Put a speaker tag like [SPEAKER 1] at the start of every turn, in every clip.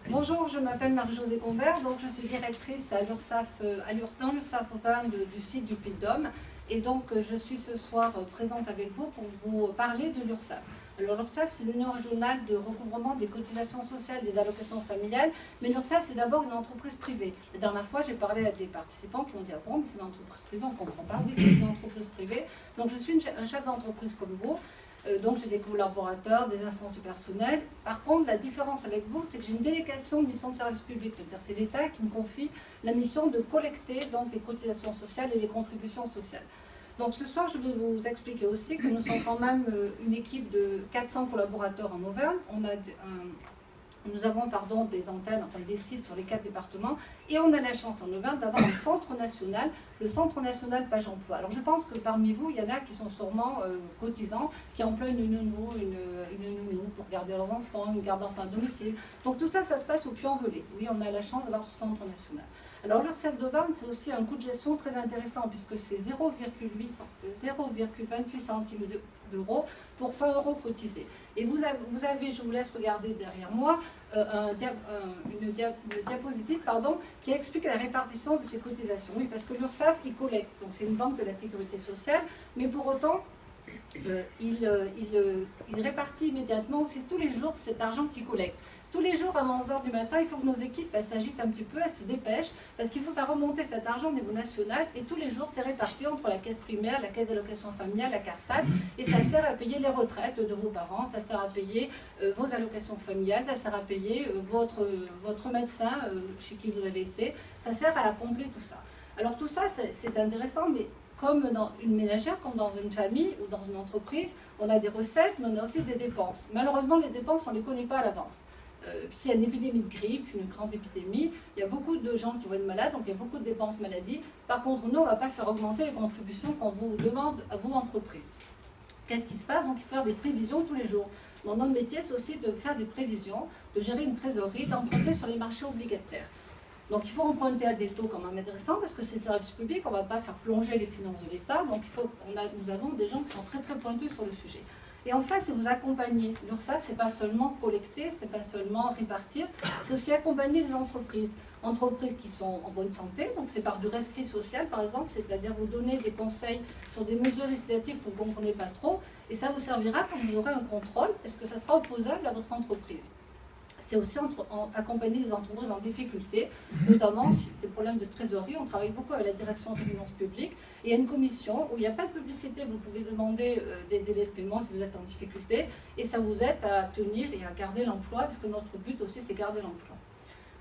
[SPEAKER 1] Bonjour, je m'appelle Marie-Josée Convert, donc je suis directrice à l'URSSAF, dans l'URSSAF Auvergne du site du Puy-de-Dôme. Et donc je suis ce soir présente avec vous pour vous parler de l'URSSAF. Alors l'URSSAF, c'est l'Union régionale de recouvrement des cotisations sociales des allocations familiales, mais l'URSSAF, c'est d'abord une entreprise privée. La dernière fois, j'ai parlé à des participants qui m'ont dit « Ah bon, mais c'est une entreprise privée, on ne comprend pas. » Oui, c'est une entreprise privée. Donc je suis un chef d'entreprise comme vous. Donc j'ai des collaborateurs, des instances du personnel. Par contre, la différence avec vous, c'est que j'ai une délégation de mission de service public, c'est-à-dire c'est l'État qui me confie la mission de collecter donc, les cotisations sociales et les contributions sociales. Donc ce soir, je vais vous expliquer aussi que nous sommes quand même une équipe de 400 collaborateurs en Auvergne. Nous avons des antennes, enfin des sites sur les 4 départements, et on a la chance en Auvergne d'avoir un centre national, le Centre national Page Emploi. Alors je pense que parmi vous, il y en a qui sont sûrement cotisants, qui emploient une nounou pour garder leurs enfants, une garde d'enfants à domicile. Donc tout ça, ça se passe au Puy-en-Velay. Oui, on a la chance d'avoir ce centre national. Alors l'URSSAF d'Auvergne, c'est aussi un coût de gestion très intéressant, puisque c'est 0,28 centimes d'euros pour 100 euros cotisés. Et vous avez, je vous laisse regarder derrière moi, une diapositive qui explique la répartition de ces cotisations. Oui, parce que l'URSSAF, il collecte, donc c'est une banque de la sécurité sociale, mais pour autant, il répartit immédiatement aussi tous les jours cet argent qu'il collecte. Tous les jours, avant 11 h du matin, il faut que nos équipes s'agitent un petit peu, elles se dépêchent, parce qu'il faut faire remonter cet argent au niveau national, et tous les jours, c'est réparti entre la caisse primaire, la caisse d'allocation familiale, la CARSAT, et ça sert à payer les retraites de vos parents, ça sert à payer vos allocations familiales, ça sert à payer votre médecin chez qui vous avez été, ça sert à combler tout ça. Alors tout ça, c'est intéressant, mais comme dans une ménagère, comme dans une famille ou dans une entreprise, on a des recettes, mais on a aussi des dépenses. Malheureusement, les dépenses, on ne les connaît pas à l'avance. S'il y a une épidémie de grippe, une grande épidémie, il y a beaucoup de gens qui vont être malades, donc il y a beaucoup de dépenses maladie. Par contre, nous, on ne va pas faire augmenter les contributions qu'on vous demande à vos entreprises. Qu'est-ce qui se passe? Donc il faut faire des prévisions tous les jours. Dans notre métier, c'est aussi de faire des prévisions, de gérer une trésorerie, d'emprunter sur les marchés obligataires. Donc il faut emprunter à des taux quand même intéressants, parce que c'est le service public, on ne va pas faire plonger les finances de l'État, donc nous avons des gens qui sont très très pointus sur le sujet. Et enfin, c'est vous accompagner. L'URSSAF, ce n'est pas seulement collecter, ce n'est pas seulement répartir, c'est aussi accompagner les entreprises. Entreprises qui sont en bonne santé, donc c'est par du rescrit social par exemple, c'est-à-dire vous donner des conseils sur des mesures législatives que vous ne comprenez pas trop, et ça vous servira quand vous aurez un contrôle, est-ce que ça sera opposable à votre entreprise. C'est aussi accompagner les entreprises en difficulté, notamment si des problèmes de trésorerie. On travaille beaucoup avec la direction des finances publiques. Et il y a une commission où il n'y a pas de publicité, vous pouvez demander des délais de paiement si vous êtes en difficulté, et ça vous aide à tenir et à garder l'emploi, parce que notre but aussi c'est garder l'emploi.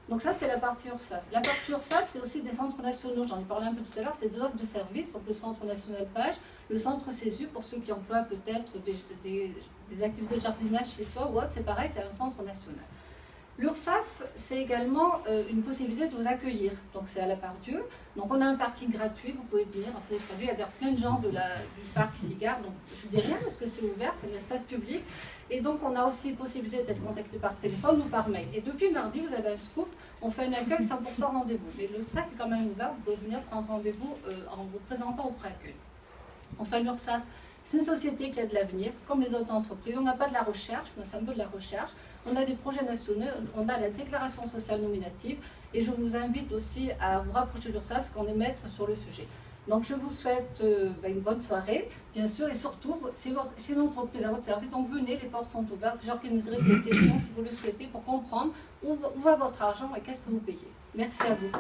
[SPEAKER 1] Donc ça c'est la partie URSSAF. La partie URSSAF, c'est aussi des centres nationaux, j'en ai parlé un peu tout à l'heure, c'est des offres de services, donc le centre national Page, le centre CESU pour ceux qui emploient peut-être des activités de jardinage chez soi ou autre, c'est pareil, c'est un centre national. L'URSSAF, c'est également une possibilité de vous accueillir, donc c'est à la Part-Dieu. Donc on a un parking gratuit, vous pouvez venir, vous avez prévu, il y a d'ailleurs plein de gens du parc qui s'y gardent, donc je ne dis rien parce que c'est ouvert, c'est un espace public. Et donc on a aussi la possibilité d'être contacté par téléphone ou par mail. Et depuis mardi, vous avez un scoop, on fait un accueil 100% rendez-vous. Mais l'URSSAF est quand même ouvert, vous pouvez venir prendre rendez-vous en vous présentant au pré-accueil. Enfin, l'URSSAF, c'est une société qui a de l'avenir, comme les autres entreprises. On n'a pas de la recherche, mais c'est un peu de la recherche. On a des projets nationaux, on a la déclaration sociale nominative, et je vous invite aussi à vous rapprocher de l'URSSAF, parce qu'on est maître sur le sujet. Donc je vous souhaite une bonne soirée, bien sûr, et surtout, c'est une entreprise à votre service, donc venez, les portes sont ouvertes. J'organiserai des sessions, si vous le souhaitez, pour comprendre où va votre argent et qu'est-ce que vous payez. Merci à vous.